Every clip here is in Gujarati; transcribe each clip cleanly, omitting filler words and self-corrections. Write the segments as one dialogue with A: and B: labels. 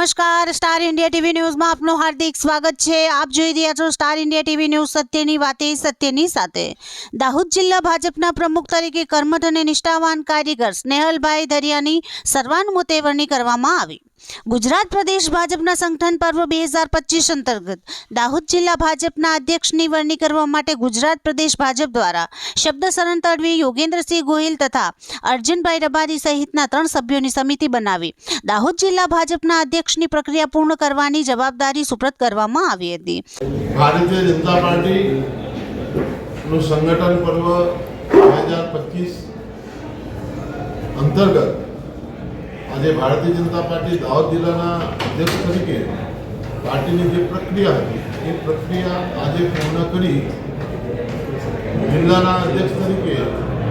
A: નમસ્કાર, સ્ટાર ઇન્ડિયા ટીવી ન્યૂઝમાં આપનું હાર્દિક સ્વાગત છે। આપ જોઈ રહ્યા છો સ્ટાર ઇન્ડિયા ટીવી ન્યૂઝ, સત્યની વાતે સત્યની સાથે। દાહોદ જિલ્લા ભાજપના પ્રમુખ તરીકે કર્મઠ અને નિષ્ઠાવાન કારીગર સ્નેહલભાઈ દરિયાની સર્વાનુમતે વરણી કરવામાં આવી। ગુજરાત પ્રદેશ ભાજપના સંગઠન પર્વ 2025 અંતર્ગત દાહોદ જિલ્લા ભાજપના અધ્યક્ષની વરણી કરવા માટે ગુજરાત પ્રદેશ ભાજપ દ્વારા શબ્દશરણ તડવી, યોગેન્દ્રસિંહ ગોહિલ તથા અર્જુનભાઈ રબારી સહિતના 3 સભ્યોની સમિતિ બનાવી દાહોદ જિલ્લા ભાજપના અધ્યક્ષની પ્રક્રિયા પૂર્ણ કરવાની જવાબદારી સુપ્રત કરવામાં આવી હતી।
B: ભારતીય જનતા પાર્ટીનું સંગઠન પર્વ 2025 અંતર્ગત આજે ભારતીય જનતા પાર્ટી દાહોદ જિલ્લાના અધ્યક્ષ તરીકે પાર્ટીની જે પ્રક્રિયા હતી એ પ્રક્રિયા આજે પૂર્ણ કરી જિલ્લાના અધ્યક્ષ તરીકે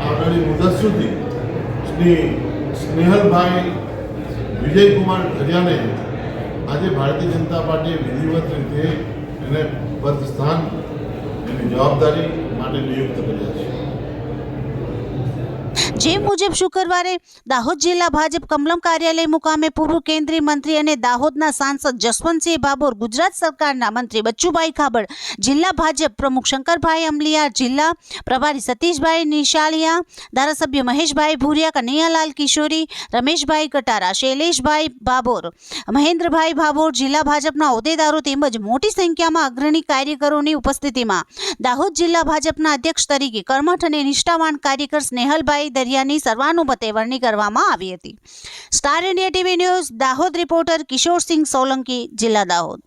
B: આવનારી મુદત સુધી શ્રી સ્નેહલભાઈ વિજયકુમાર દરિયાને આજે ભારતીય જનતા પાર્ટીએ વિધિવત રીતે એને પદ સ્થાન એની જવાબદારી માટે નિયુક્ત કર્યા છે।
A: જે મુજબ શુક્રવારે દાહોદ જિલ્લા ભાજપ કમલમ કાર્યાલય મુકામે પૂર્વ કેન્દ્રીય મંત્રી અને દાહોદના સાંસદ જસવંતસિંહ ભાભોર, ગુજરાત સરકારના મંત્રી બચ્ચુભાઈ ખાબડ, જિલ્લા ભાજપ પ્રમુખ શંકરભાઈ અમલિયા, જિલ્લા પ્રભારી સતીશભાઈ નિશાળિયા, ધારાસભ્ય મહેશભાઈ ભુરિયા, કનૈયાલાલ કિશોરી, રમેશભાઈ કટારા, શૈલેષભાઈ ભાભોર, મહેન્દ્રભાઈ ભાભોર, જિલ્લા ભાજપના હોદ્દેદારો તેમજ મોટી સંખ્યામાં અગ્રણી કાર્યકરોની ઉપસ્થિતિમાં દાહોદ જિલ્લા ભાજપના અધ્યક્ષ તરીકે કર્મઠ અને નિષ્ઠાવાન કાર્યકર સ્નેહલભાઈ દરિયાની સર્વાનુમતે વરણી કરવામાં આવી હતી। Star India TV news Dahod reporter Kishorsinh Solanki, જિલ્લા દાહોદ।